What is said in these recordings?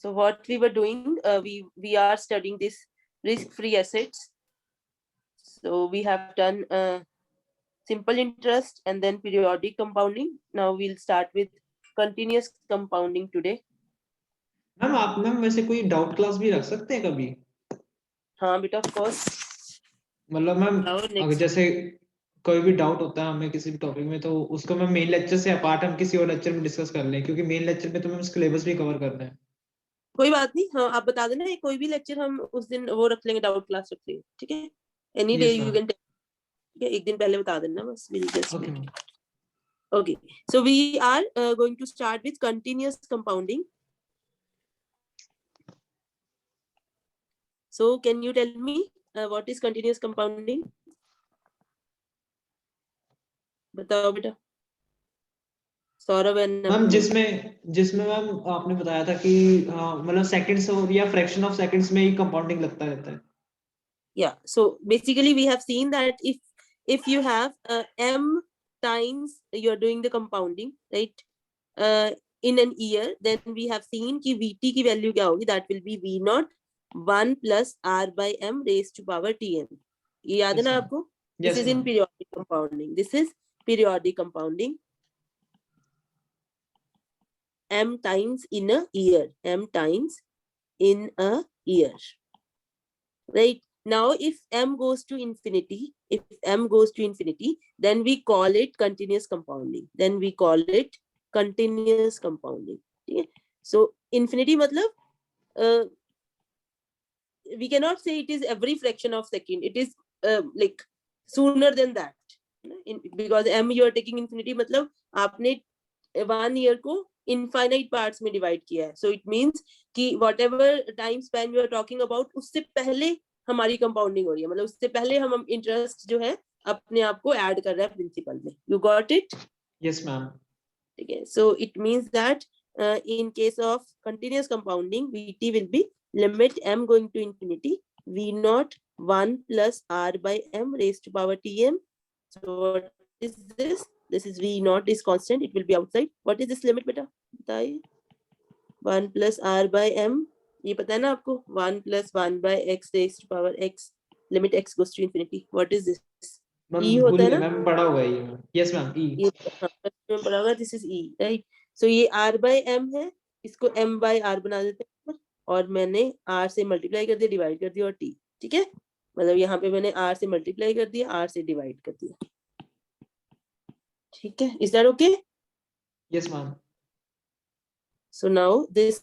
So what we were doing, we are studying this risk-free assets. So we have done simple interest and then periodic compounding. Now we'll start with continuous compounding today. Ma'am आप ma'am वैसे कोई doubt class भी रख सकते हैं कभी? हाँ बेटा, ऑफ कोर्स। मतलब मैम अगर जैसे कोई भी डाउट होता है हमें किसी भी टॉपिक में, तो उसको मैम मेन लेक्चर से अपार्ट हम किसी और लेक्चर में डिस्कस कर लें, क्योंकि मेन लेक्चर में तो मैम सिलेबस भी कवर करना है। कोई बात नहीं, हाँ आप बता देना, कोई भी लेक्चर हम उस दिन वो रख लेंगे, डाउट क्लास रख लेंगे, ठीक है? एनी डे यू कैन, एक दिन पहले बता देना बस, will just make it. Okay, so we are going to start with continuous compounding. So can you tell me what is continuous compounding? बताओ बेटा, सौरभ एंड मैम जिसमें मैम आपने बताया था कि मतलब सेकंड्स या फ्रैक्शन ऑफ सेकंड्स में ही कंपाउंडिंग लगता रहता है। Yeah, so basically we have seen that if you have m times you're doing the compounding, right, in an year, then we have seen कि vt की value क्या होगी, that will be v naught 1 plus r by m raised to power tm. ये याद है ना आपको? This is in periodic compounding. This is periodic compounding. M times in a year. M times in a year. Right? Now, if m goes to infinity, then we call it continuous compounding. Then we call it continuous compounding. Okay? So, infinity matlab, we cannot say it is every fraction of second. It is like sooner than that. Because m you are taking infinity, matlab aapne 1 year को infinite parts में divide किया है. So it means कि whatever time span you are talking about, उससे पहले हमारी compounding हो रही है, मतलब उससे पहले हम interest जो है अपने आप को add कर रहे हैं principal में. You got it? Yes, ma'am. Okay. So it means that in case of continuous compounding, Vt will be limit m going to infinity, v naught 1 plus r by m raised to power tm. So what is this? This is v naught is constant, it will be outside. What is this limit beta? बताइए. 1 plus r by m, ये पता है ना आपको? 1 plus 1 by x raised to power x, limit x goes to infinity. What is this? E होता है ना? Ma'am पढ़ा हुआ है ये. Yes ma'am, E. ये में पढ़ा हुआ, this is E, right? So ये r by m है, इसको m by r बना देते हैं, और मैंने r से मल्टीप्लाई कर दिया, डिवाइड कर दिया, और t, ठीक है? मतलब यहाँ पे मैंने r से मल्टीप्लाई कर दिया, r से डिवाइड कर दिया, ठीक है? Is that okay? Yes ma'am. So now this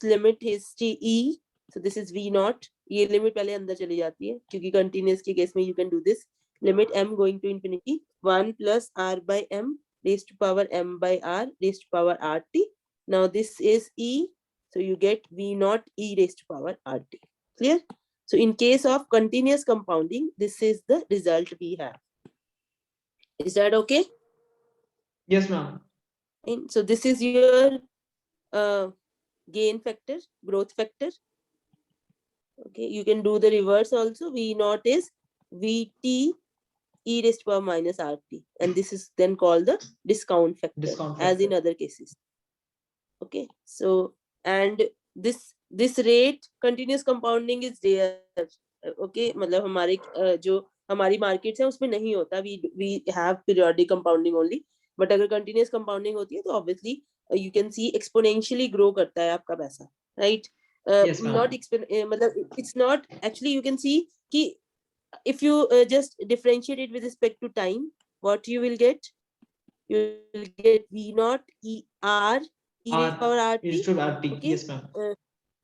limit is t, so this is v naught. ये लिमिट पहले अंदर चली जाती है, क्योंकि कंटिन्यूअस के केस में you can do this. Limit m going to infinity, 1 plus r by m raised to power m by r raised to power rt. Now this is e, so you get v naught e raised to power rt. Clear? So in case of continuous compounding, this is the result we have. Is that okay? Yes ma'am. And so this is your gain factor, growth factor. Okay, you can do the reverse also. V naught is Vt e raised to power minus Rt, and this is then called the discount factor, as in other cases. Okay, so and this rate continuous compounding is there. Okay, मतलब हमारे जो हमारी markets है उसमें नहीं होता. We have periodic compounding only, but अगर continuous compounding होती है तो obviously you can see exponentially grow करता है आपका पैसा, right? Yes, not मतलब it's not actually, you can see कि if you just differentiate it with respect to time, what you will get? You will get v naught e r e raised power rt. Okay? Yes ma'am.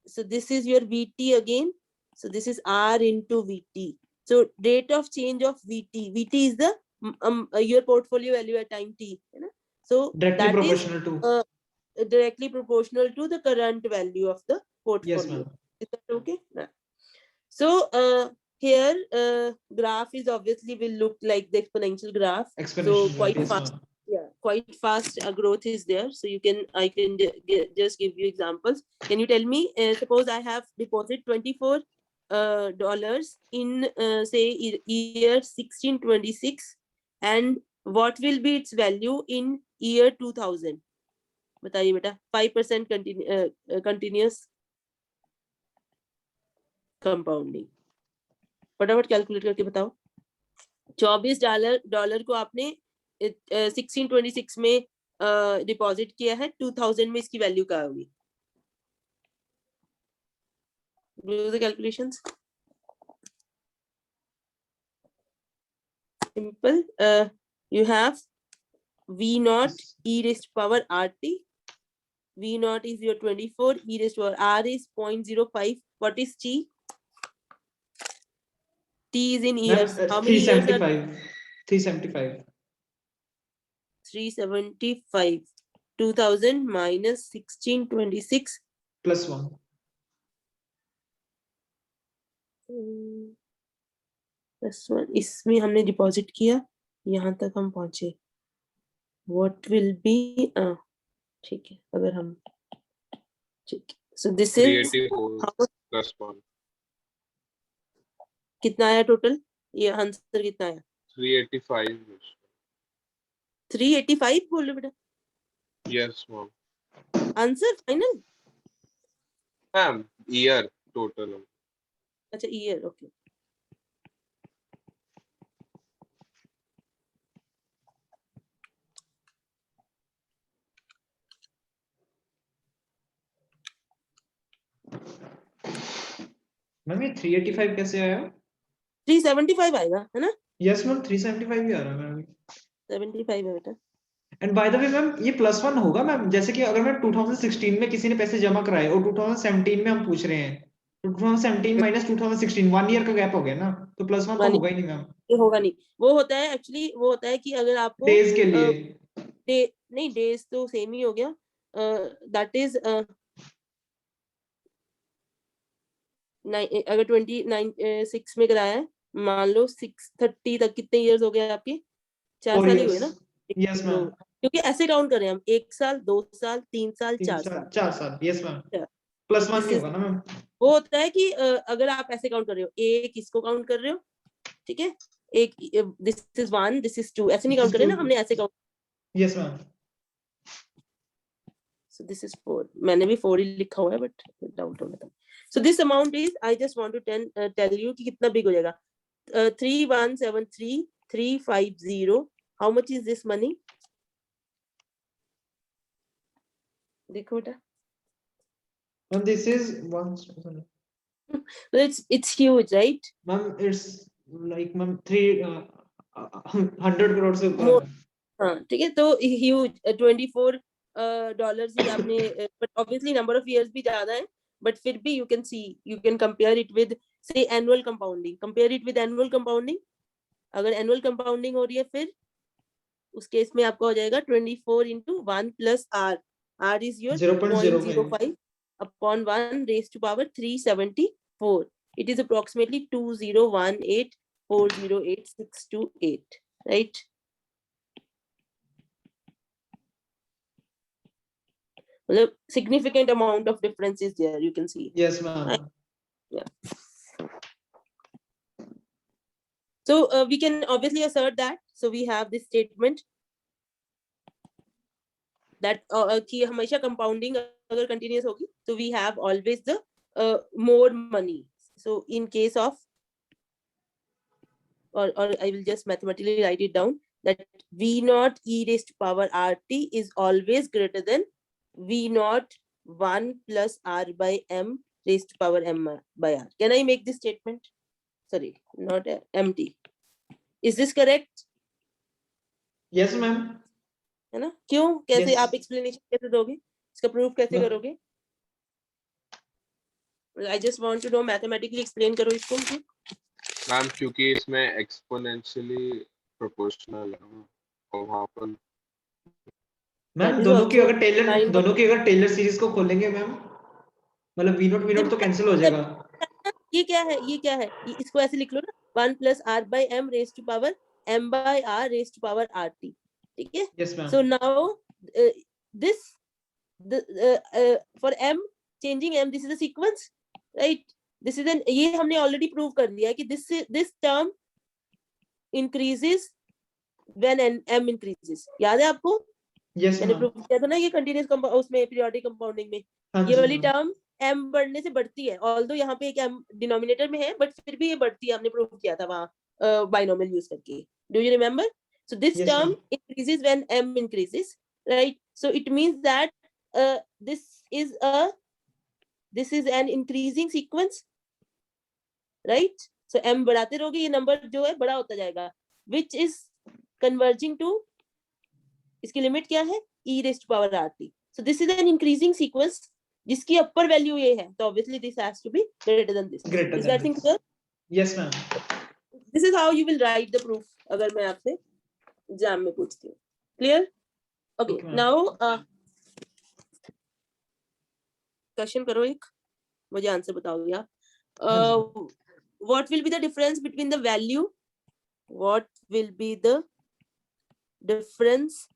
So this is your vt again. So this is r into vt. So rate of change of vt is the your portfolio value at time t, you know? So directly that proportional is to directly proportional to the current value of the portfolio. Yes ma'am. Is that okay? Yeah. So here graph is obviously will look like the exponential graph. So quite fast. Yeah, quite fast growth is there. So you can, I can just give you examples. Can you tell me, suppose I have deposited $24 in say year 1626, and what will be its value in year 2000? बताइए बेटा. 5% continuous compounding. फटाफट calculate करके बताओ। $24 को आपने 1626 में deposit किया है, 2000 में इसकी वैल्यू क्या होगी? Do the calculations. Simple. You have V naught e raised to power RT. V naught is your 24, e raised to power R is 0.05. What is T? T is in years. How many years are 375. 375. 2000 minus 1626 plus 1. Plus 1, इसमें हमने deposit किया, यहाँ तक हम पहुंचे। What will be ठीक है, अगर हम ठीक है, so this is plus 1. कितना आया टोटल? ये आंसर कितना आया? 385. 385 बोल रहे बेटा? Yes ma'am. Answer final? Ma'am, year total. अच्छा ईयर, ओके। मैम ये 385 कैसे आया? 375 आएगा, है ना? यस मैम, 375 ही आ रहा है मैम। 75 है बेटा। And by the way ma'am, ये +1 होगा मैम, जैसे कि अगर मैं 2016 में किसी ने पैसे जमा कराए और 2017 में हम पूछ रहे हैं, तो 2017 माइनस 2016 1 ईयर का गैप हो गया ना, तो +1 तो होगा ही नहीं मैम। ये होगा नहीं, वो होता है एक्चुअली, वो होता है कि अगर आपको डेज के लिए नहीं, डेज तो सेम ही हो गया। दैट इज अगर 29 में कराया है, मान लो 630 तक कितने इयर्स हो गए आपके? 4 साल ही हुए ना? यस मैम, क्योंकि ऐसे काउंट करें हम, 1 साल, 2 साल, 3 साल, 4 साल। 4 साल, यस मैम। +1 नहीं होगा ना मैम? वो होता है कि अगर आप ऐसे काउंट कर रहे हो, एक इसको काउंट कर रहे हो, ठीक है, एक दिस इज 1, दिस इज 2, ऐसे नहीं काउंट करें ना हमने, ऐसे count. Yes ma'am. So this is 4. मैंने भी 4 ही लिखा हुआ है, बट डाउट हो गया था। So this amount is, I just want to tell you कि कितना बिग हो जाएगा। 3173,350. How much is this money? देखो बेटा। And this is 1. It's huge, right? Ma'am, it's like ma'am 300 crore से ऊपर। हाँ ठीक है, तो huge, $24 ही आपने, but obviously number of years भी ज्यादा है, but फिर भी you can see, you can compare it with say annual compounding, compare it with annual compounding। अगर annual compounding हो रही है, फिर उस केस में आपका हो जाएगा 24 into 1 plus R. R is your 0.05 upon 1 raised to power 374. It is approximately 2018408628, right? Well, significant amount of difference is there, you can see. Yes ma'am. Right? Yeah. So we can obviously assert that, so we have this statement that कि हमेशा compounding अगर continuous होगी, so we have always the more money. So in case of, or I will just mathematically write it down, that V naught e raised to power RT is always greater than V naught 1 plus R by M raised to power M by R. Can I make this statement? Sorry, not MT. Is this correct? Yes ma'am. है ना? क्यों? कैसे? Yes. आप explanation कैसे दोगे? इसका proof कैसे करोगे? I just want to know, mathematically explain करो इसको मुझे। मैम क्योंकि इसमें एक्सपोनेंशियली प्रोपोर्शनल है, और वहाँ पर मैम दोनों की अगर टेलर सीरीज को खोलेंगे मैम, मतलब वी नॉट तो कैंसिल हो जाएगा। ये क्या है? ये क्या है? इसको ऐसे लिख लो ना, 1 plus R by M raised to power M by R raised to power RT, ठीक है? Yes ma'am. So now for M, changing M, this is a sequence, right? This is ये हमने already prove कर दिया है कि this term increases when M increases. याद है आपको? Yes मैंने ma'am. प्रूव किया था ना ये कंटीन्यूअस उसमें पीरियोडिक कंपाउंडिंग में, ये वाली टर्म m बढ़ने से बढ़ती है, ऑल्दो यहाँ पे एक m डिनोमिनेटर में है, बट फिर भी ये बढ़ती है, हमने प्रूव किया था वहाँ बाइनोमियल यूज करके. Do you remember? So this Yes, term ma'am. increases when m increases, right? So it means that this is an increasing sequence, right? So m बढ़ाते रहोगे, ये नंबर जो है बड़ा होता जाएगा, which is converging to, इसकी लिमिट क्या है? e raised to power rt. So this is an increasing sequence जिसकी अपर वैल्यू ये है, तो obviously this has to be greater than this. Greater Is than that thing this. clear? Yes, ma'am. This is how you will write the proof अगर मैं आपसे exam में पूछती हूँ. Clear? Okay, Okay, ma'am. now question करो एक, मुझे answer बताओगे आप. What will be the difference between the value? What will be the difference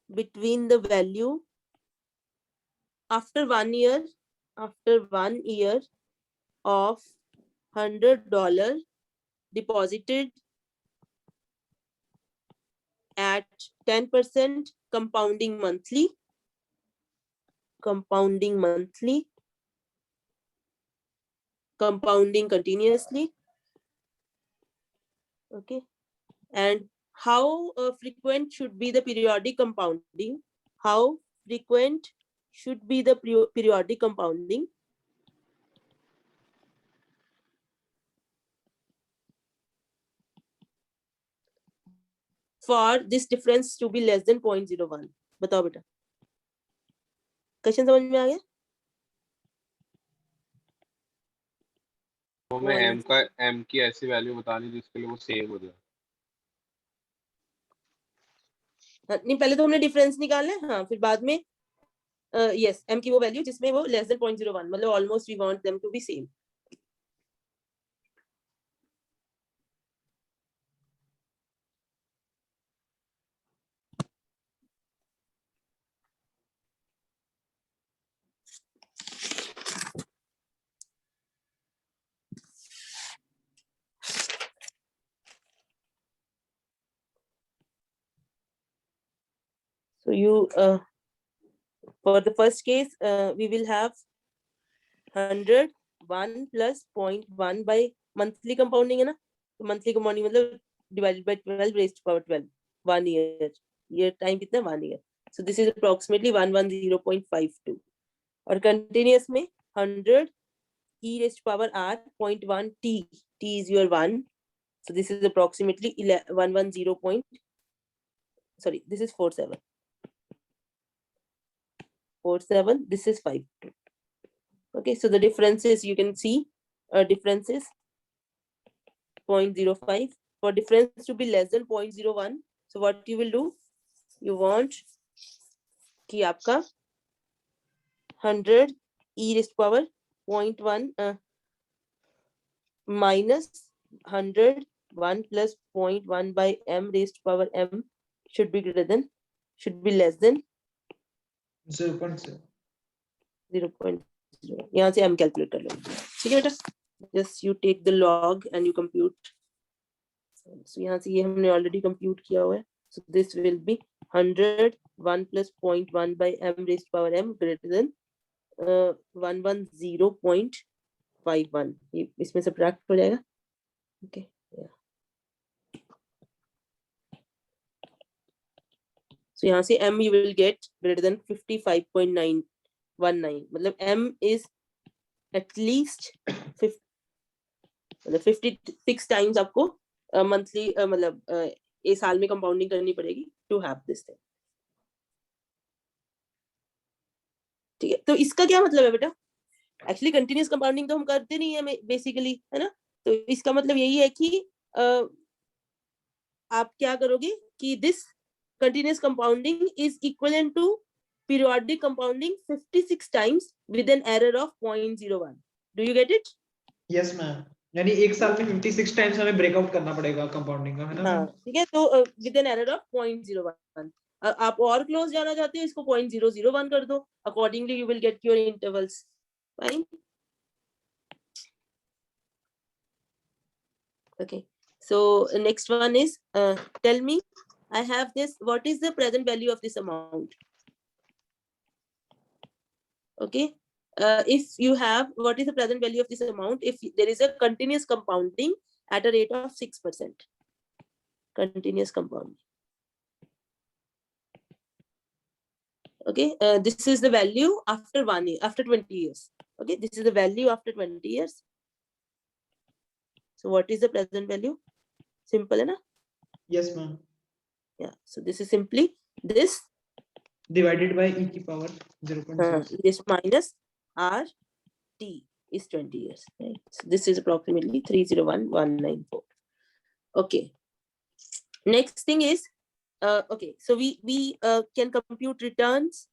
between the value after 1 year? After 1 year of $100 deposited at 10% compounding monthly, compounding continuously. Okay, and how frequent should be the periodic compounding? How frequent should be the periodic compounding? For this difference to be less than 0.01. बताओ बेटा, question समझ में आ गया? तो हमें m की ऐसी value बतानी जिसके लिए वो सेम हो जाए. नहीं, पहले तो हमने डिफरेंस निकालना है, हाँ, फिर बाद में यस m की वो वैल्यू जिसमें वो लेस देन 0.01, मतलब almost we want them to be same. So you for the first case we will have 100 1 plus 0.1 by monthly compounding है ना, तो monthly compounding मतलब divided by 12 raised to power 12, 1 year. ये time कितना? 1 year. So this is approximately 110.52. और continuous में 100 e raised to power r 0.1 t is your 1. So this is approximately 110. Sorry, this is 47. This is 52. Okay, so the differences you can see differences 0.05. For difference to be less than 0.01, so what you will do, you want कि आपका 100 e raised to power 0.1 minus 100 1 plus 0.1 by m raised to power m should be less than 0.0. 0.0. यहाँ से m calculate कर लो, ठीक है बेटा. Just you take the log and you compute. So यहाँ से ये हमने already compute किया हुआ है. So this will be 100 1 plus 0.1 by m raised to power m greater than 110.51. ये इसमें subtract हो जाएगा. Okay. Yeah. So यहाँ से m you will get greater than 55.919. मतलब m is at least 56 times आपको monthly मतलब एक साल में compounding करनी पड़ेगी to have this thing. ठीक है, तो इसका क्या मतलब है बेटा? एक्चुअली कंटिन्यूस कंपाउंडिंग तो हम करते नहीं है बेसिकली, है ना. तो इसका मतलब यही है कि आप क्या करोगे कि this continuous compounding is equivalent to periodic compounding 56 times with an error of 0.01. Do you get it? Yes ma'am, यानी एक साल में 56 टाइम्स हमें ब्रेकआउट करना पड़ेगा कंपाउंडिंग का, है ना. हाँ, ठीक है. तो विद एन एरर ऑफ 0.01. आप और क्लोज जाना चाहते हो, इसको 0.001 कर दो. Accordingly you will get your intervals. Fine. Okay, so next one is tell me, I have this, what is the present value of this amount? Okay, if you have, what is the present value of this amount if there is a continuous compounding at a rate of 6%? Continuous compounding. Okay, this is the value after 1 year, after 20 years. Okay, this is the value after 20 years. So what is the present value? Simple, hai na? Yes, ma'am. Yeah, so this is simply this Divided by e की power 0.6. this minus r t is 20 years. Right? So this is approximately 301194. Okay. Next thing is, okay, so we can compute returns.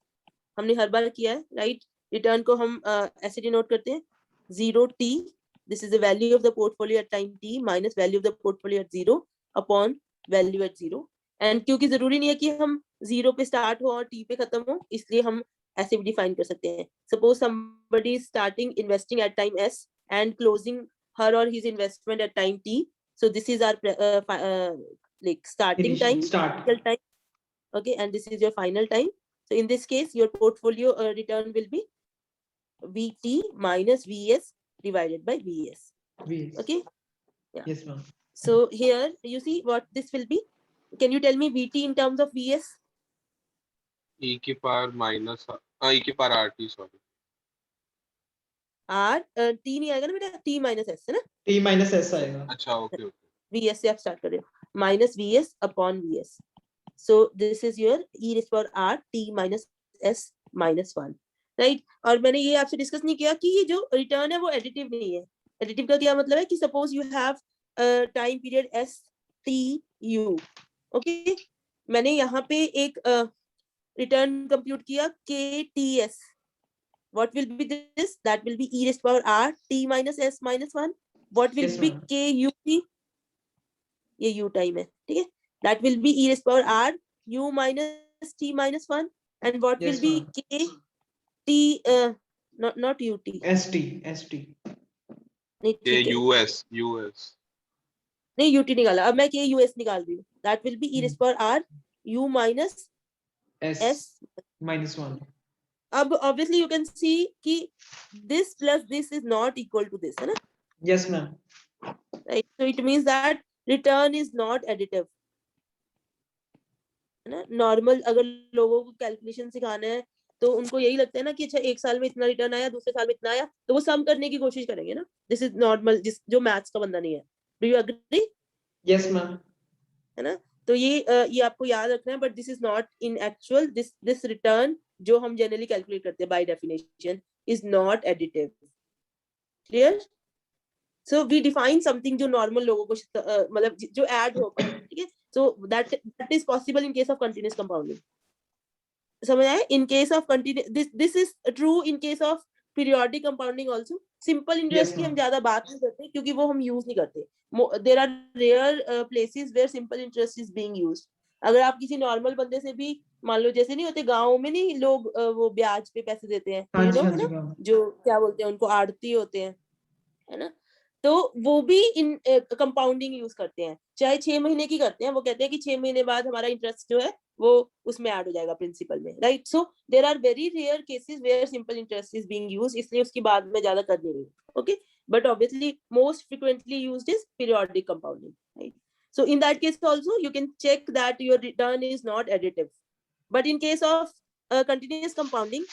हमने हर बार किया है, right? Return को हम ऐसे denote करते हैं 0t. This is the value of the portfolio at time t minus value of the portfolio at 0 upon value at 0. And क्योंकि जरूरी नहीं है कि हम 0 पे start हो और t पे खत्म हो, इसलिए हम ऐसे भी define कर सकते हैं. Suppose somebody is starting investing at time s and closing her or his investment at time t. So this is our like starting Initial time, start. initial time. Okay, and this is your final time. So in this case, your portfolio return will be VT minus VS divided by VS. VS. Okay. Yeah. Yes, ma'am. So here you see what this will be. Can you tell me VT in terms of VS? e की power minus e की power RT, sorry. R T नहीं आएगा ना बेटा, T minus S है ना? T minus S आएगा. अच्छा, okay, okay. VS से आप start कर रहे हो. Minus VS upon VS. So this is your e raised power r t minus s minus 1, right? और मैंने ये आपसे डिस्कस नहीं किया कि ये जो रिटर्न है वो एडिटिव नहीं है. एडिटिव का क्या मतलब है कि suppose you have time period s t u. Okay, मैंने यहाँ पे एक रिटर्न कंप्यूट किया k t s. What will be this? That will be e raised power r t minus s minus 1. What will Yes, be ma'am. k u t? ये u time है, ठीक है? That will be e raised power r u minus t minus 1. And what Yes, will be ma'am. k t not ut. ST. नहीं ये ठीक है, US. नहीं ut निकाला, अब मैं k us निकाल रही हूँ. That will be e raised power r u minus S s. minus 1. अब obviously you can see कि this plus this is not equal to this, है ना? Yes, ma'am. Right? So it means that return is not additive. है ना? Normal अगर लोगों को calculation सिखाना है तो उनको यही लगता है ना कि अच्छा एक साल में इतना रिटर्न आया, दूसरे साल में इतना आया, तो वो सम करने की कोशिश करेंगे ना. दिस इज नॉर्मल, जो मैथ्स का बंदा नहीं है. Do you agree? Yes, ma'am. है ना? तो ये आपको याद रखना है. But this is not in actual, this return जो हम जनरली कैलकुलेट करते हैं by definition is not additive. Clear? So we define something जो नॉर्मल लोगों को मतलब जो ऐड हो पाए, ठीक है? So that is possible in case of continuous compounding. समझ आए? In case of continue, this is true in case of periodic compounding also. Simple interest की हम ma'am. ज्यादा बात नहीं करते क्योंकि वो हम यूज नहीं करते. There are rare places where simple interest is being used. अगर आप किसी नॉर्मल बंदे से भी, मान लो जैसे नहीं होते गांव में, नहीं लोग वो ब्याज पे पैसे देते हैं, हाँ यू जी, नो, हाँ है जी, ना, ma'am. जो क्या बोलते हैं उनको, आड़ती होते हैं, है ना? तो वो भी इन कंपाउंडिंग यूज करते हैं, चाहे 6 महीने की करते हैं. वो कहते हैं कि 6 महीने बाद हमारा इंटरेस्ट जो है वो उसमें ऐड हो जाएगा प्रिंसिपल में, right? So there are very rare cases where simple interest is being used, इसलिए उसकी बात में ज्यादा कर नहीं रही. Okay, but obviously most frequently used is periodic compounding, right? So in that case also you can check that your return is not additive. But in case of continuous compounding,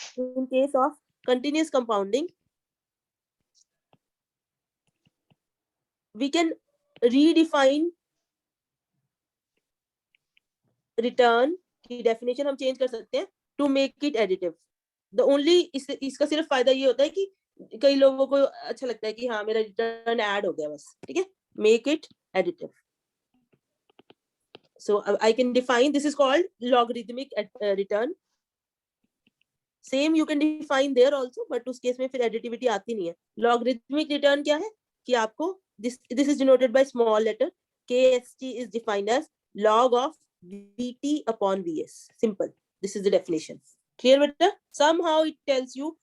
we can redefine return की definition हम change कर सकते हैं to make it additive. The only इसका सिर्फ फायदा ये होता है कि कई लोगों को अच्छा लगता है कि हाँ मेरा return add हो गया बस, ठीक है? Make it additive. So I can define, this is called logarithmic return. Same you can define there also, but उस केस में फिर additivity आती नहीं है. Logarithmic return क्या है कि आपको this is denoted by small letter. KST is defined as log of VT upon VS. Simple. This is the definition. Clear beta? Somehow it tells you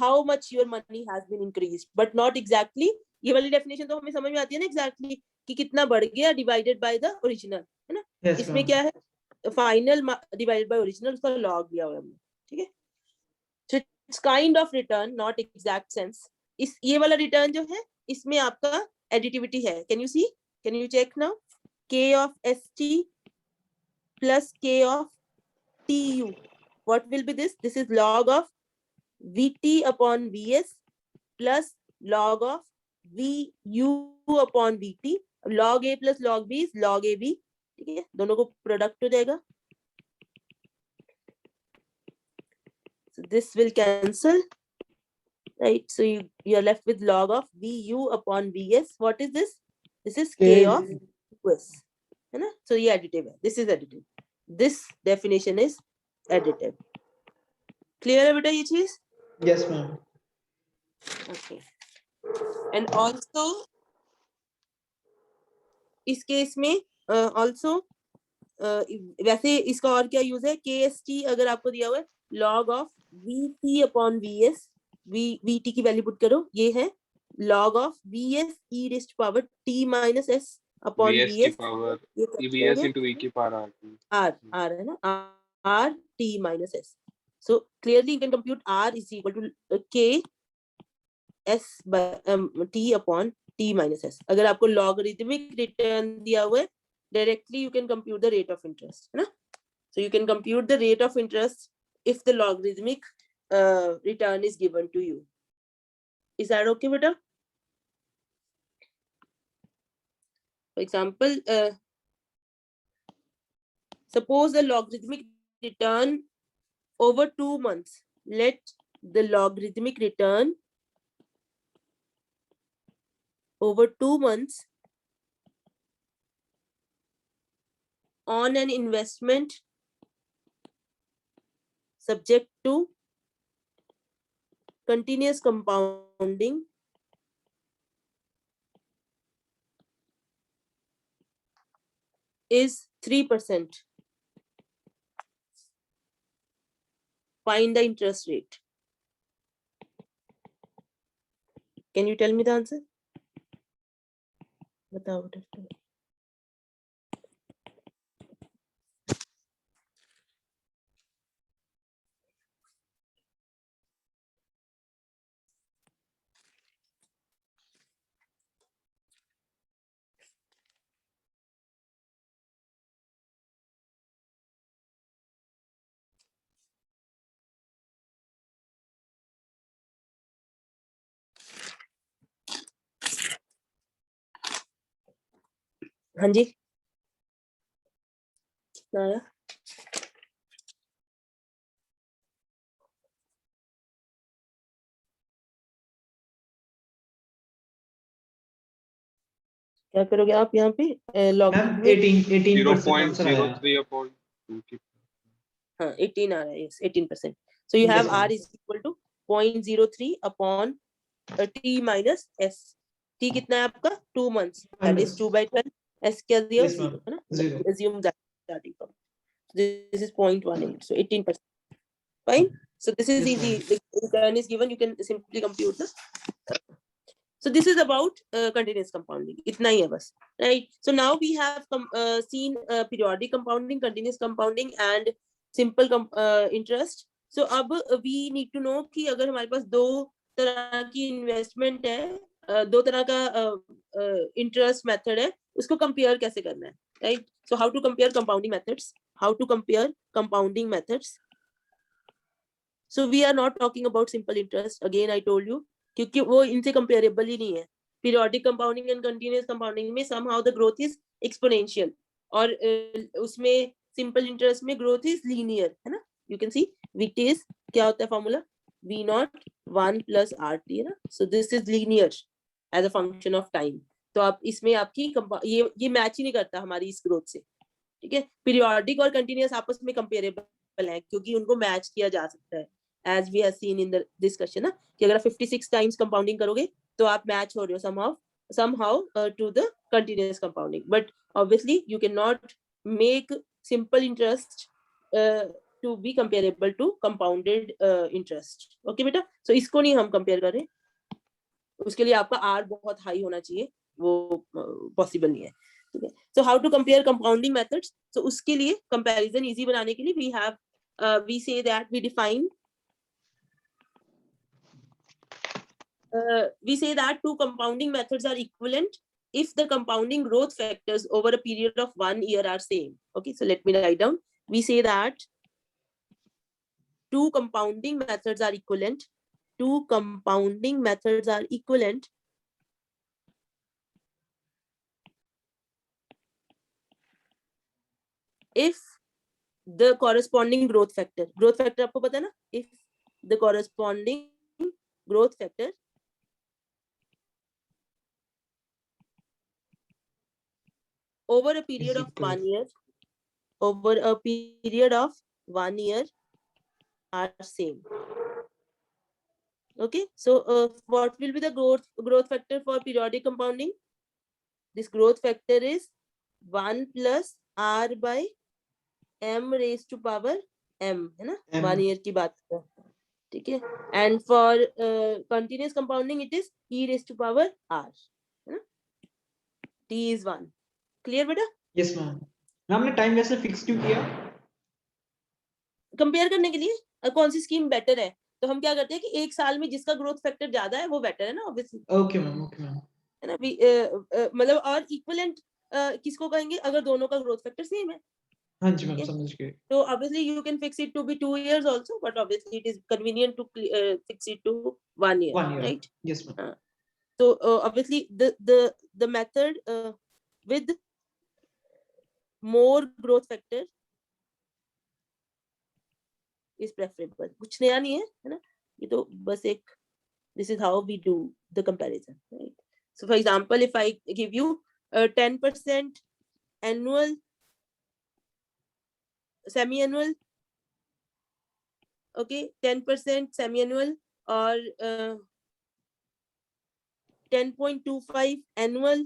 how much your money has been increased, but not exactly. ये वाली definition तो हमें समझ में आती है ना exactly कि कितना बढ़ गया divided by the original, है ना? Yes, इसमें ma'am. क्या है, final divided by original, उसका log दिया हुआ है हमने, ठीक है? So it's kind of return, not exact sense. इस ये वाला रिटर्न जो है इसमें आपका एडिटिविटी है. Can you see, can you check now? k of st plus k of tu. What will be this? This is log of vt upon vs plus log of vu upon vt. log a plus log b is log ab. ठीक है, दोनों को product हो जाएगा. So this will cancel, right? So you are left with log of vu upon vs. What is this? This is k of us, है ना? So ये additive है. This is additive. This definition is additive. Clear है बेटा ये चीज? Yes, ma'am. Okay. And also इस case में also वैसे इसका और क्या यूज है? KST अगर आपको दिया हुआ है log of VT upon VS, VT की वैल्यू पुट करो, ये है log of VS e raised to power T minus S upon VS की VS. power ये कैसे VS होगा? into E की power R. R है ना, R T minus S. So clearly you can compute R is equal to K S by T upon T minus S. अगर आपको logarithmic return दिया हुआ है, directly you can compute the rate of interest, है ना? So you can compute the rate of interest if the logarithmic return is given to you. Is that okay, beta? For example, suppose the logarithmic return over 2 months. Let the logarithmic return over 2 months on an investment subject to continuous compounding is 3%. Find the interest rate. Can you tell me the answer? बताओ बेटा. हाँ जी, कितना आया? क्या करोगे आप यहाँ पे? मैम logarithmic 18% आंसर आया. 0.03 upon 2 की हाँ 18 आ रहा है. Yes, 18%. So you Yes, have ma'am. R is equal to 0.03 upon T minus S. T कितना है आपका? 2 months. That is 2 by 12. S क्या दिया? Yes, ma'am. 0 है ना? Zero. Assume that starting from. This is 0.18. So 18%. Fine. So this is Yes, easy. ma'am. The return is given. You can simply compute this. So this is about continuous compounding. इतना ही है बस. Right. So now we have seen periodic compounding, continuous compounding, and simple interest. So अब we need to know कि अगर हमारे पास दो तरह की इन्वेस्टमेंट है, दो तरह का इंटरेस्ट मेथड है, उसको कंपेयर कैसे करना है, right? So how to compare compounding methods, how to compare compounding methods. So we are not talking about simple interest, again I told you, क्योंकि वो इनसे कंपेरेबल ही नहीं है. Periodic compounding and continuous compounding में somehow the growth is exponential, और उसमें simple interest में ग्रोथ इज लीनियर, है ना? You can see with is क्या होता है formula, v naught 1 plus rt, है ना? So this is linear as a function of time. तो आप इसमें आपकी ये मैच ही नहीं करता हमारी इस ग्रोथ से, ठीक है? पीरियोडिक और कंटिन्यूअस आपस में कंपेरेबल है क्योंकि उनको मैच किया जा सकता है, as we have seen in the discussion ना, कि अगर आप 56 टाइम्स कंपाउंडिंग करोगे तो आप मैच हो रहे हो somehow to the continuous compounding, but obviously you cannot make simple interest to be comparable to compounded interest. okay बेटा, so इसको नहीं हम कंपेयर कर रहे, उसके लिए आपका R बहुत हाई होना चाहिए, वो पॉसिबल नहीं है, ठीक है? So how to compare compounding methods? So उसके लिए comparison easy बनाने के लिए we say that we define we say that two compounding methods are equivalent if the compounding growth factors over a period of 1 year are same. Okay, so let me write down. We say that two compounding methods are equivalent. Two compounding methods are equivalent if the corresponding growth factor आपको पता है ना, if the corresponding growth factor over a period of 1 year, over a period of 1 year are same. Okay, so what will be the growth factor for periodic compounding? This growth factor is 1 plus r by m raised to power m, है ना, M. 1 year की बात है, ठीक है. And for continuous compounding it is e raised to power r, है ना, t is 1. Clear बेटा? Yes ma'am. हमने टाइम वैसे फिक्स क्यों किया? कंपेयर करने के लिए कौन सी स्कीम बेटर है, तो हम क्या करते हैं कि एक साल में जिसका ग्रोथ फैक्टर ज्यादा है वो बेटर है ना, obviously, okay ma'am, okay ma'am. है ना. मतलब और इक्विवेलेंट किसको कहेंगे अगर दोनों का ग्रोथ फैक्टर सेम है. हाँ जी मैम, समझ गए. So obviously you can fix it to be 2 years also, but obviously it is convenient to fix it to 1 year, 1 year. right? Yes ma'am. So obviously the method with more growth factor is preferable. कुछ नया नहीं है ना, ये तो बस एक, this is how we do the comparison, right? So for example, if I give you 10% annual, semi-annual, okay, 10% semi-annual or 10.25 annual,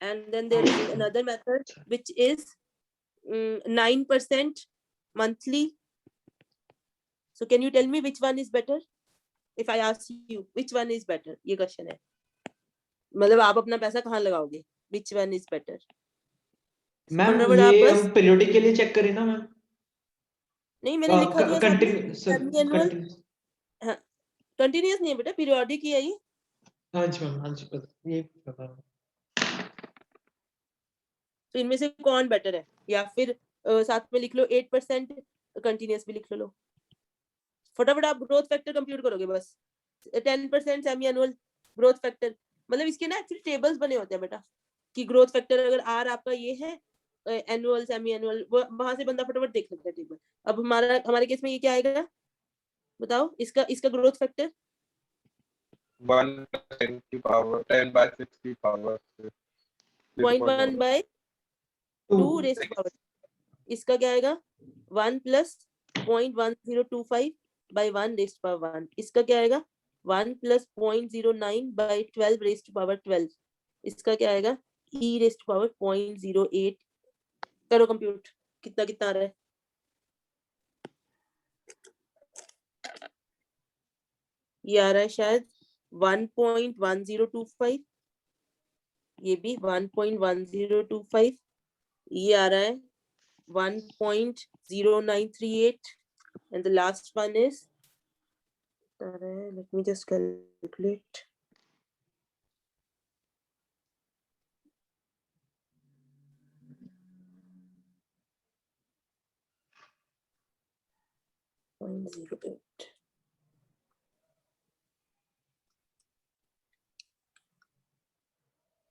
and then there is another method which is 9% monthly. So can you tell me which one is better? If I ask you which one is better, ये question है, मतलब आप अपना पैसा कहाँ लगाओगे, which one is better? Ma'am फटाफट आप ये बस, हम पीरियोडिक के लिए चेक करें ना मैम? नहीं मैंने लिखा दिया साथ में, semi-annual, कंटिन्यूस. हाँ, कंटिन्यूअस नहीं है बेटा, पीरियोडिक ही है ये. हाँ जी मैम, हाँ जी, ये पता है. तो इनमें से कौन बेटर है, या फिर साथ में लिख लो 8% कंटिन्यूअस भी लिख लो. फटाफट आप ग्रोथ फैक्टर कंप्यूट करोगे बस. 10% सेमी एनुअल ग्रोथ फैक्टर, मतलब इसके ना एक्चुअली टेबल्स बने होते हैं बेटा, कि ग्रोथ फैक्टर अगर आर आपका ये है, एनुअल सेमी एनुअल, वहां से बंदा फटाफट देख लेता है टेबल. अब हमारे केस में ये क्या आएगा बताओ, इसका ग्रोथ फैक्टर 1 10 की पावर 10 by 6 की power 0.1 by 2 raised to power. इसका क्या आएगा 1 plus 0.1025 by 1 raised to power 1. इसका क्या आएगा 1 plus 0.09 by 12 raised to power 12. इसका क्या आएगा e raised to power 0.08. करो कंप्यूट, कितना कितना आ रहा है. ये आ रहा है शायद 1.1025, ये भी 1.1025, ये आ रहा है 1.0938, and the last one is, let me just calculate.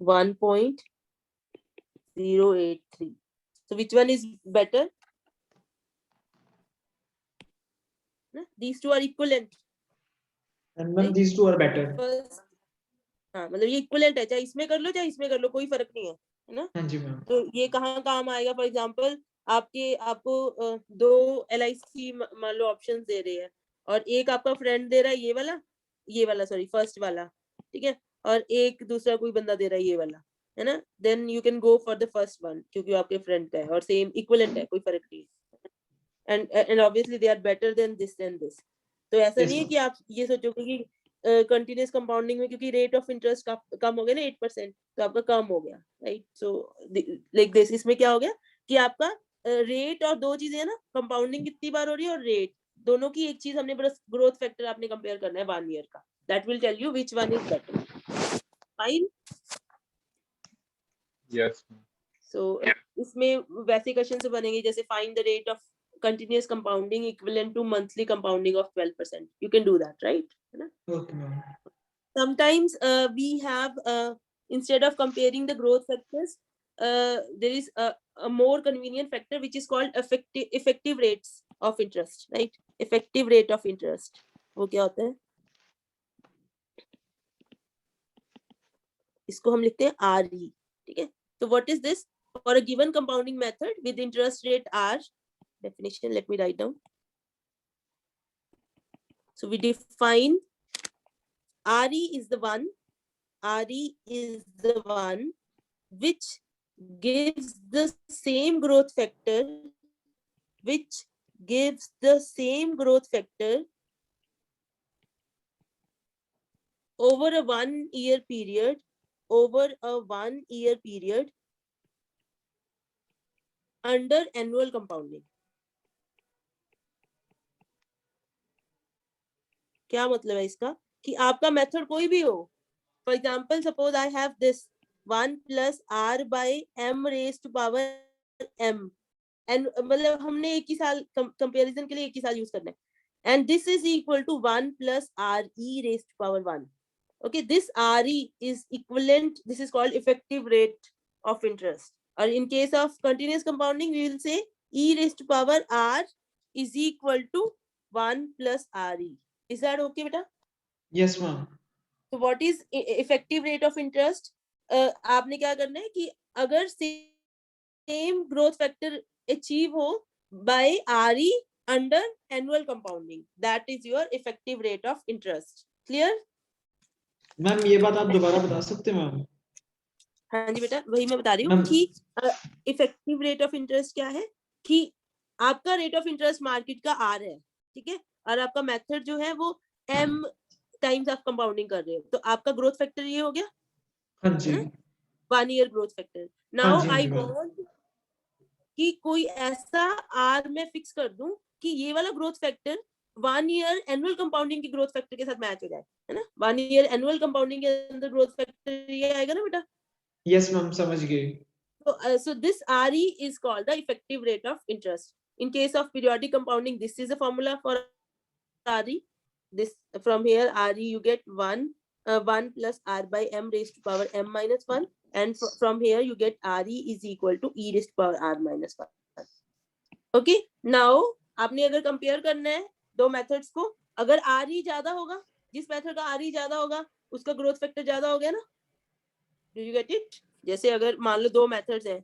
$1.083. So which one is better? These two are equivalent. And ma'am, these two are better. First, हाँ मतलब ये इक्विवेलेंट है, चाहे इसमें कर लो चाहे इसमें कर लो, कोई फर्क नहीं है, है ना. हाँ जी मैम. तो ये कहाँ काम आएगा, फॉर एग्जांपल आपको 2 LIC मान लो ऑप्शंस दे रहे हैं, और एक आपका फ्रेंड दे रहा है ये वाला सॉरी फर्स्ट वाला, ठीक है, और एक दूसरा कोई बंदा दे रहा है ये वाला, है ना. Then you can go for the first one, क्योंकि आपके फ्रेंड का है और सेम इक्विवेलेंट है, कोई फर्क नहीं है. And obviously they are better than this and this. तो ऐसा नहीं है कि आप ये सोचोगे कि कंटिन्यूअस कंपाउंडिंग में क्योंकि रेट ऑफ इंटरेस्ट कम हो गया ना 8%, तो आपका कम हो गया, राइट. सो लाइक दिस, इसमें क्या हो गया कि आपका रेट और दो चीजें है ना, कंपाउंडिंग कितनी बार हो रही है और रेट, दोनों की एक चीज हमने बस ग्रोथ फैक्टर आपने कंपेयर करना है 1 ईयर का, That will tell you which one is better. Fine. Yes. So इसमें वैसे क्वेश्चन से बनेंगे जैसे find the rate of continuous compounding equivalent to monthly compounding of 12%. You can do that, right? है ना? Okay, ma'am. Sometimes we have instead of comparing the growth factors, there is a more convenient factor which is called effective rates of interest, right? Effective rate of interest. वो क्या होता है? इसको हम लिखते हैं RE, ठीक है? So what is this? For a given compounding method with interest rate R, definition, let me write down. So we define RE is the one which gives the same growth factor, over a 1 year period, under annual compounding. क्या मतलब है इसका? कि आपका method कोई भी हो. For example, suppose I have this 1 plus R by M raised to power M. And मतलब हमने एक ही साल कंपैरिजन के लिए एक ही साल यूज करना है. And this is equal to 1 plus RE raised to power 1. Okay, this RE is equivalent, this is called effective rate of interest. Or in case of continuous compounding, we will say E raised to power R is equal to 1 plus RE. Is that okay, beta? Yes, ma'am. So what is effective rate of interest? आपने क्या करना है कि अगर same growth factor achieve हो by RE under annual compounding, that is your effective rate of interest. Clear? Ma'am ये बात आप दोबारा बता सकते हैं मैम? हाँ जी बेटा, वही मैं बता रही हूँ कि इफेक्टिव रेट ऑफ इंटरेस्ट क्या है कि आपका रेट ऑफ इंटरेस्ट मार्केट का R है, ठीक है, और आपका मेथड जो है वो M टाइम्स आप कंपाउंडिंग कर रहे हो, तो आपका ग्रोथ फैक्टर ये हो गया. हाँ जी. 1 year growth factor. Now I want कि कोई ऐसा R में फिक्स कर दूं कि ये वाला growth factor 1 year annual compounding की ग्रोथ फैक्टर के साथ मैच हो जाए, है ना? 1 ईयर एनुअल कंपाउंडिंग के अंदर ग्रोथ फैक्टर ये आएगा ना बेटा? Yes, ma'am, समझ गए. So this RE is called the effective rate of interest. In case of periodic compounding, this is the formula for RE. This from here RE you get 1 plus R by M raised to power M minus 1, and from here you get RE is equal to E raised to power R minus 1. Okay, now आपने अगर compare करना है दो methods को, अगर RE ज्यादा होगा, जिस मेथड का RE ज्यादा होगा उसका ग्रोथ फैक्टर ज्यादा हो गया ना? Do you get it? जैसे अगर मान लो दो मेथड्स हैं,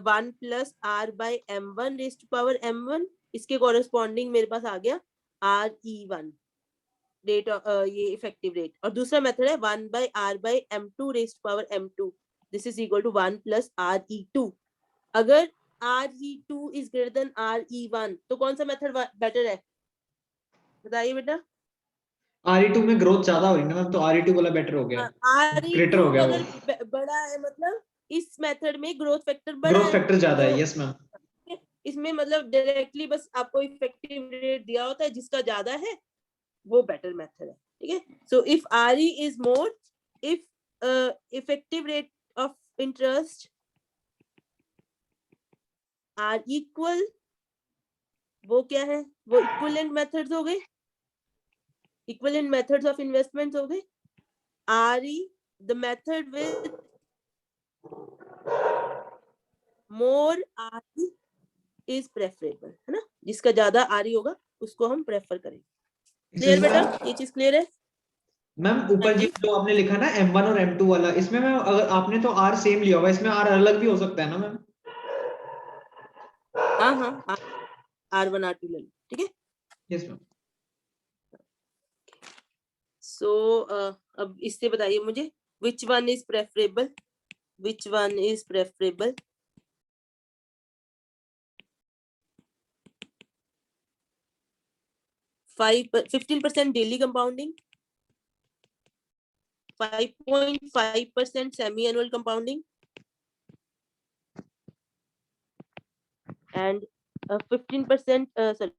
1 plus R by M1 raised to power M1, इसके कॉरेस्पॉन्डिंग मेरे पास आ गया RE1 रेट, ये इफेक्टिव रेट, और दूसरा मेथड है 1 by R by M2 raised to power M2, this is equal to 1 plus RE2. अगर RE2 is greater than RE1 तो कौन सा मेथड बेटर है? बताइए बेटा. RE2 में ग्रोथ ज्यादा हो रही है ना, तो RE2 वाला बेटर हो गया, ग्रेटर हो RE2 गया. अगर बड़ा है मतलब इस मेथड में ग्रोथ फैक्टर बड़ा ग्रोथ है, फैक्टर ज्यादा है. तो यस मैम. इसमें मतलब डायरेक्टली बस आपको इफेक्टिव रेट दिया होता है, जिसका ज्यादा है वो बेटर मेथड है, ठीक है. So if RE is more, if effective rate of interest are equal, वो क्या है? वो इक्विवेलेंट मेथड्स हो गए, इक्विवेलेंट मेथड्स ऑफ इन्वेस्टमेंट्स हो गए. RE the method with more RE is preferable, है ना? जिसका ज्यादा RE होगा उसको हम प्रेफर करेंगे. क्लियर बेटा? ये चीज क्लियर है? मैम ऊपर जी जो आपने लिखा ना M1 और M2 वाला, इसमें मैम अगर आपने तो R सेम लिया होगा, इसमें R अलग भी हो सकता है ना मैम? हाँ, R1 R2 ले लो, ठीक है. Yes ma'am. सो अब इससे बताइए मुझे which one is preferable, which one is preferable? Five 15% daily compounding, 5.5% semi-annual compounding, and 15% sorry,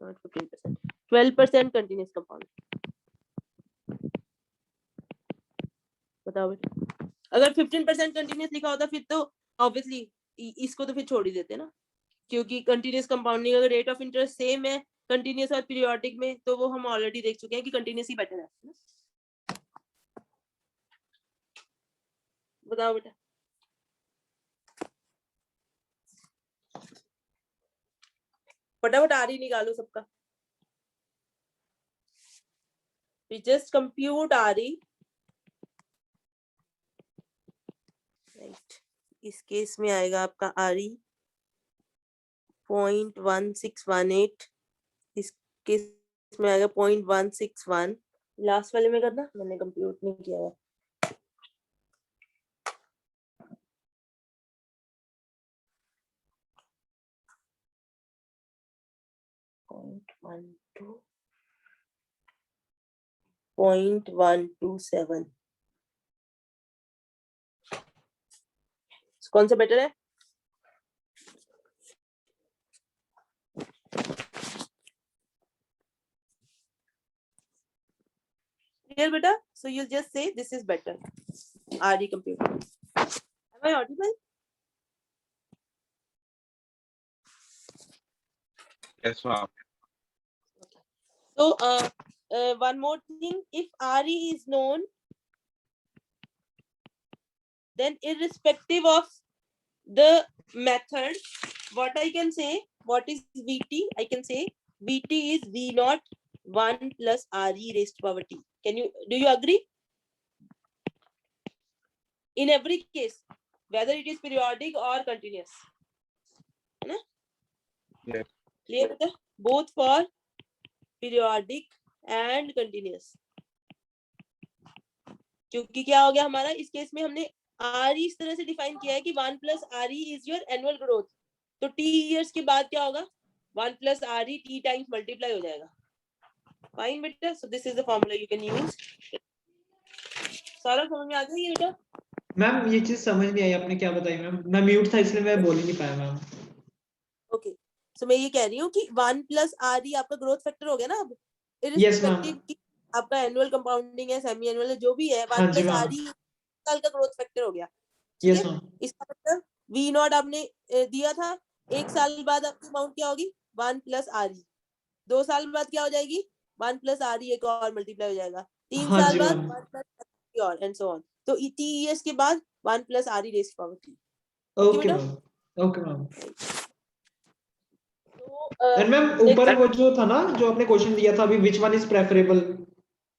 not 15%, 12% continuous compounding. बताओ बेटा। अगर 15% कंटिन्यूस लिखा होता फिर तो ऑब्वियसली इसको तो फिर छोड़ ही देते ना, क्योंकि कंटिन्यूस कंपाउंडिंग अगर रेट ऑफ इंटरेस्ट सेम है कंटिन्यूस और पीरियोडिक में, तो वो हम ऑलरेडी देख चुके हैं कि कंटिन्यूस ही बेटर है। बताओ बेटा। फटाफट आ रही निकालो सबका। We just compute RE. Right. इस केस में आएगा आपका RE 0.1618, इस केस में आएगा 0.161। लास्ट वाले में करना, मैंने कंप्यूट नहीं किया है। पॉइंट 127। कौन सा बेटर है? Clear beta? So you just say this is better. RE computer. Am I audible? Yes, ma'am. So one more thing, if RE is known, then irrespective of the method, what I can say, what is VT? I can say VT is V0 1 plus RE raised to power T. Do you agree? In every case, whether it is periodic or continuous. Yes. Clear? Both for periodic and continuous. क्योंकि क्या हो गया हमारा इस case में, हमने RE इस तरह से डिफाइन किया है कि 1 plus RE is your annual growth. तो T years के बाद क्या होगा? 1 plus RE T times multiply हो जाएगा. Fine बेटा. So this is the formula you can use. सारा समझ में आ गया ये बेटा? मैम ये चीज समझ नहीं आई आपने क्या बताई मैम, मैं म्यूट था इसलिए मैं बोल ही नहीं पाया मैम। ओके, सो मैं ये कह रही हूँ कि 1 plus RE आपका ग्रोथ फैक्टर हो गया ना अब, Yes, ma'am. irrespective की आपका एनुअल कंपाउंडिंग है, सेमी एनुअल है, जो भी है, 1 हाँ जी, plus मैम। RE साल का ग्रोथ फैक्टर हो गया। ठीक Yes, है? मैम। इसका मतलब V0 आपने दिया था, एक साल बाद आपकी अमाउंट क्या होगी? 1 plus RE। 2 साल बाद क्या हो जाएगी? 1 plus RE एक और मल्टीप्लाई हो जाएगा। 3 हाँ साल जी, बाद मैम। 1 plus RE और एंड सो ऑन। तो T years के बाद 1 plus RE raised to power T। Okay ma'am, okay ma'am. तो एंड मैम ऊपर वो जो था ना, जो आपने क्वेश्चन दिया था अभी, व्हिच वन इज प्रेफरेबल,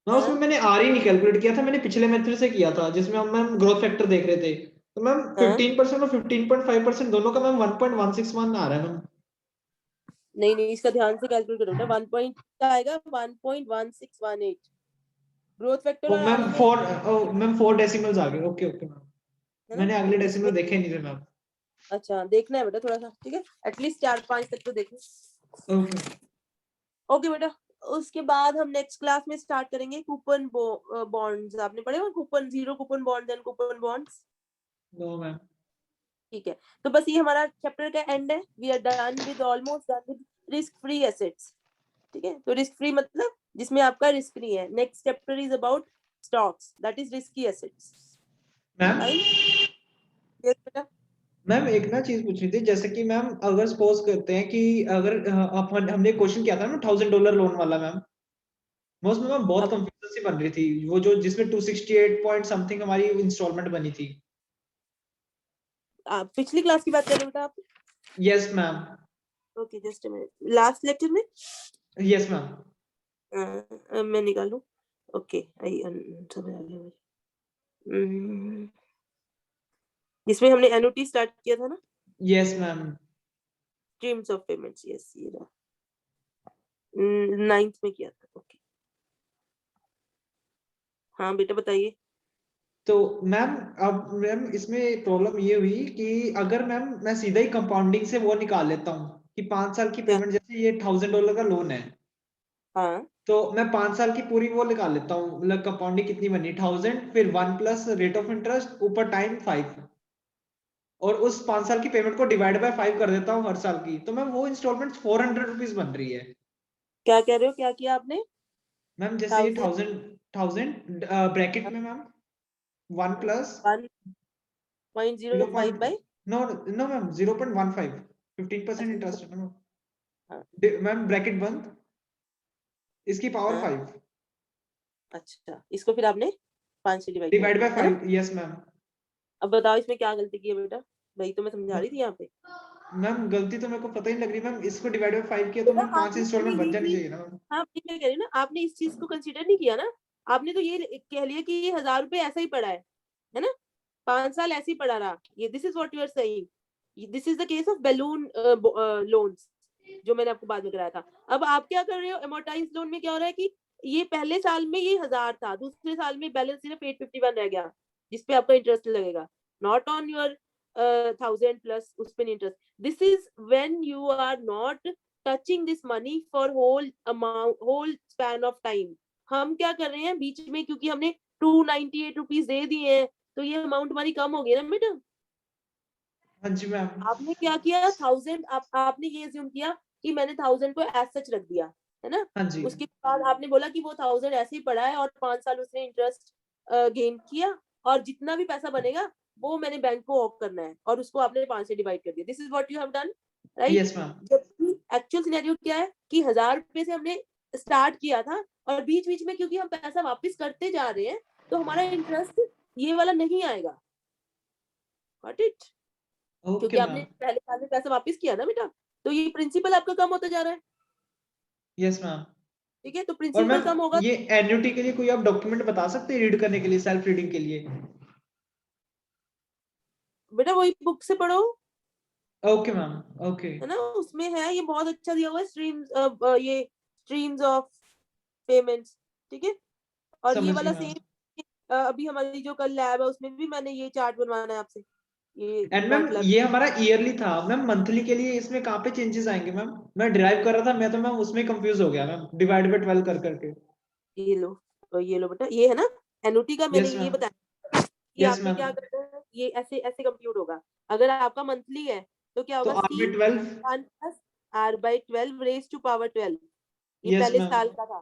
मैं उसमें मैंने आर ही नहीं कैलकुलेट किया था, मैंने पिछले मेथड से किया था जिसमें हम मैम ग्रोथ फैक्टर देख रहे थे। तो मैम 15% और 15.5% दोनों का मैम 1.161 आ रहा है मैम। नहीं, इसका ध्यान से कैलकुलेट करो बेटा। 1 पॉइंट का आएगा 1.1618 ग्रोथ फैक्टर तो और मैम RE में 4 डेसिमल्स आ गए। ओके ओके मैम, है ना? मैंने अगले तो डेसिमल देखे नहीं थे मैम। अच्छा, देखना है बेटा थोड़ा सा, ठीक है? एटलीस्ट 4-5 तक तो देखना। ओके ओके बेटा, उसके बाद हम नेक्स्ट क्लास में स्टार्ट करेंगे कूपन बॉन्ड्स। आपने पढ़े हो coupon, zero coupon bonds and coupon bonds? No ma'am. ठीक है, तो बस ये हमारा चैप्टर का एंड है। We are done with, almost done with risk free assets. ठीक है, तो रिस्क फ्री मतलब जिसमें आपका रिस्क नहीं है। Next chapter is about stocks, that is risky assets. Ma'am yes बेटा। मैम एक ना चीज पूछनी थी, जैसे कि मैम अगर सपोज करते हैं कि अगर हमने क्वेश्चन किया था ना $1000 लोन वाला मैम, उसमें मैम बहुत कंफ्यूजन सी बन रही थी, वो जो जिसमें 268 पॉइंट समथिंग हमारी इंस्टॉलमेंट बनी थी। पिछली क्लास की बात कर रहे हो बेटा आप? Yes ma'am. Okay, just a minute. Last lecture में? Yes ma'am. मैं निकालूं। ओके, आई समझ आ गया। जिसमें हमने एनओटी स्टार्ट किया था ना, yes ma'am. Streams of payments. Yes, ये रहा। 9th में किया था। ओके, हाँ बेटा बताइए। तो मैम अब मैम इसमें प्रॉब्लम ये हुई कि अगर मैम मैं सीधा ही कंपाउंडिंग से वो निकाल लेता हूँ कि 5 साल की क्या? पेमेंट, जैसे ये $1000 का लोन है, हाँ, तो मैं 5 साल की पूरी वो निकाल लेता हूँ, मतलब कंपाउंडिंग कितनी बनी 1000, फिर 1 प्लस रेट ऑफ इंटरेस्ट ऊपर टाइम 5, और उस 5 साल की पेमेंट को डिवाइड बाय 5 कर देता हूँ हर साल की, तो मैम वो इंस्टॉलमेंट 400 रुपीज बन रही है। क्या कह रहे हो? क्या किया आपने? मैम जैसे ये 1000 1000 ब्रैकेट में ma'am 1 plus 1.05 by no ma'am 0.15 15% interest है ना हाँ। मैम ब्रैकेट बंद इसकी पावर हाँ। 5 अच्छा, इसको फिर आपने 5 से divide divide by 5 yes ma'am. अब बताओ इसमें क्या गलती की है बेटा, वही तो मैं समझा रही थी यहाँ पे। मैम गलती तो मेरे को पता ही नहीं लग रही मैम, इसको डिवाइड बाय 5 किया तो बेटा मैम 5 आपने इंस्टॉलमेंट बन ये जानी चीज, चाहिए ना मैम। हाँ वही मैं कह रही हूँ ना, आपने इस चीज को कंसीडर नहीं किया ना। आपने तो ये कह लिया कि ये 1000 रुपए ऐसा ही पड़ा है ना, 5 साल ऐसे ही पड़ा रहा। ये this is what you are saying, this is the case of balloon loans जो मैंने आपको बाद में कराया था। अब आप क्या कर रहे हो, एमोर्टाइज लोन में क्या हो रहा है कि ये पहले साल में ये 1000 था, दूसरे साल में बैलेंस सिर्फ 851 रह गया जिसपे आपका इंटरेस्ट लगेगा, नॉट ऑन योर 1000 प्लस उस पे interest. This is when you are not touching this money for whole amount, whole span of time. हम क्या कर रहे हैं बीच में, क्योंकि हमने 298 रुपीज दे दिए हैं तो ये अमाउंट हमारी कम हो गई ना बेटा। हाँ जी मैम। आपने क्या किया, 1000 आपने ये अज्यूम किया कि मैंने 1000 को एज सच रख दिया है ना। हाँ जी उसके बाद आपने बोला कि वो 1000 ऐसे ही पड़ा है और 5 साल उसने इंटरेस्ट गेन किया और जितना भी पैसा बनेगा वो मैंने बैंक को ऑफ करना है और उसको आपने 5 से डिवाइड कर दिया। This is what you have done, right. Yes ma'am. जबकि एक्चुअल सिनेरियो क्या है कि 1000 रुपए से हमने स्टार्ट किया था और बीच बीच में क्योंकि हम पैसा वापस करते जा रहे हैं तो हमारा इंटरेस्ट ये वाला नहीं आएगा। गॉट इट, ओके क्योंकि आपने मैम। पहले साल में पैसा वापस किया ना बेटा, तो ये प्रिंसिपल आपका कम होता जा रहा है। Yes ma'am. ठीक है, तो और प्रिंसिपल मैम कम होगा। ये एन्युटी के लिए कोई आप डॉक्यूमेंट बता सकते हैं रीड करने के लिए, सेल्फ रीडिंग के लिए? बेटा वही बुक से पढ़ो, ओके मैम। ओके है ना, उसमें है, ये बहुत अच्छा दिया हुआ है स्ट्रीम्स, ये स्ट्रीम्स ऑफ पेमेंट्स। ठीक है, और ये समझ गई वाला मैम। सेम अभी हमारी जो कल लैब है उसमें भी मैंने ये चार्ट बनवाना है आपसे, ये एंड मैम मैटलैब। ये हमारा ईयरली था मैम, मंथली के लिए इसमें कहाँ पे चेंजेस आएंगे मैम? मैं डिराइव कर रहा था, मैं तो मैम उसमें कंफ्यूज हो गया मैम, डिवाइड बाय 12 कर करके। ये लो, ये लो बेटा, ये है ना एनुटी का, मैंने यस ये मैम। बताया कि यस आपने मैम। क्या करना है, ये ऐसे ऐसे कंप्यूट होगा। अगर आपका मंथली है तो क्या तो होगा, R by C 12। 1 plus R by 12 raise to power 12, ये यस पहले मैम। साल का था।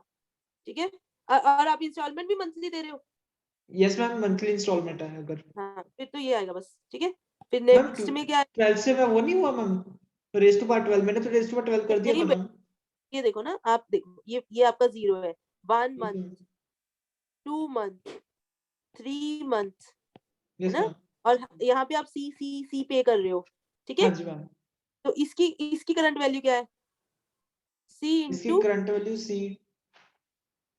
ठीक है, और आप इंस्टॉलमेंट भी मंथली दे रहे हो। यस मैम मंथली इंस्टॉलमेंट है अगर। हाँ फिर तो ये आएगा बस। ठीक है, फिर मैम नेक्स्ट में क्या है, 12 से मैं वो नहीं हुआ मैम, रेज टू पावर 12 मैंने तो रेज टू पावर 12 कर दिया नहीं था मैम। ये देखो ना, आप देखो ये आपका 0 है, 1 ठीक है। मंथ, 2 मंथ, 3 मंथ, है यस ना, मैम। और यहाँ पे आप सी पे कर रहे हो। ठीक है, हाँ जी मैम। तो इसकी करंट वैल्यू क्या है, C इसकी into current value C.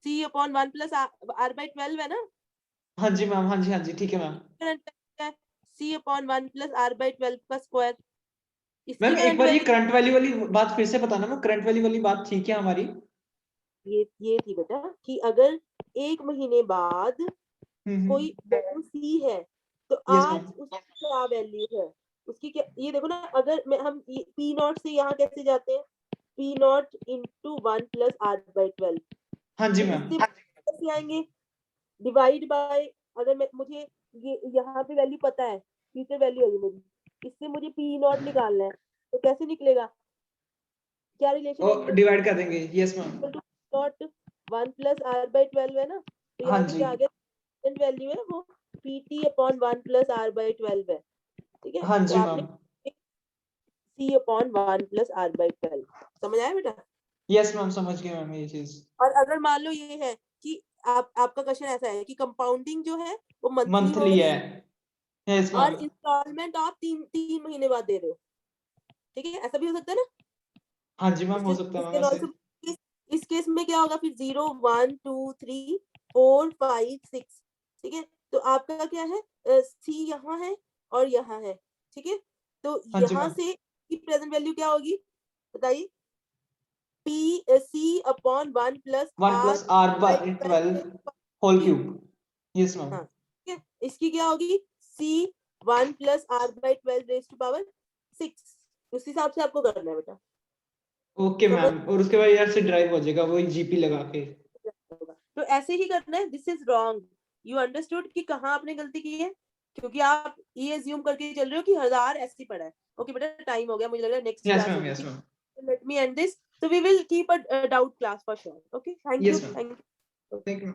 C upon 1 plus R by 12 है ना। हाँ जी मैम। हाँ जी ठीक है मैम। करंट वैल्यू है C upon 1 plus R by 12 का स्क्वायर, इसकी मैम एक करंट बार ये वैल्यू करंट वैल्यू वाली बात फिर से बताना मैम, करंट वैल्यू वाली बात थी क्या हमारी? ये थी बेटा कि अगर 1 महीने बाद कोई वैल्यू C है तो यस आज मैम। उसकी क्या वैल्यू है, उसकी क्या, ये देखो ना, अगर हम P नॉट से यहाँ कैसे जाते हैं, P not into 1 plus R by 12, हाँ जी तो मैम। इससे कैसे आएंगे, डिवाइड बाय, अगर मुझे ये यहाँ पे वैल्यू पता है, फ्यूचर वैल्यू है ये मेरी, इससे मुझे P नॉट निकालना है तो कैसे निकलेगा, क्या रिलेशन है और इनमें, डिवाइड कर देंगे। Yes ma'am. Not 1 plus R by 12 है ना, तो हाँ यहाँ पे जी। क्या आ गया, वैल्यू है वो PT upon 1 plus R by 12 है। ठीक है, हाँ तो जी आपने ma'am. C upon 1 plus R by 12, समझ आया बेटा। यस मैम समझ गए मैम ये चीज। और अगर मान लो ये है कि आपका क्वेश्चन ऐसा है कि कंपाउंडिंग जो है वो मंथली हो मंथली रही है। है यस और मैम। इंस्टॉलमेंट आप तीन महीने बाद दे रहे हो। ठीक है, ऐसा भी हो सकता है ना। हाँ जी मैम हो इसके सकता है मैम इसके ऐसे। also इस केस में क्या होगा फिर, 0 1 2 3 4 5 6। ठीक है, तो आपका क्या है, C यहाँ है और यहाँ है। ठीक है, तो हाँ जी यहाँ मैम। से प्रेजेंट वैल्यू क्या होगी बताइए, P C upon 1 plus 1 R plus R by by 12 12 whole cube. Yes ma'am. हाँ, ठीक है, इसकी क्या होगी, C 1 plus R by 12 raise to power 6। उस हिसाब से आपको करना है बेटा, ओके समझ मैम, और उसके बाद यार से ड्राइव हो जाएगा वही जीपी लगा के। होगा तो ऐसे ही करना है। This is wrong, you understood कि कहाँ आपने गलती की है, क्योंकि आप ये अज्यूम करके चल रहे हो कि 1000 ऐसे ही पड़ा है। ओके बेटा, टाइम हो गया, मुझे लग रहा है नेक्स्ट यस क्लास मैम। होगी। यस ठीक, ma'am. Let me and this, so we will keep a doubt class for sure. Okay, thank you, yes ma'am. thank you. Thank you.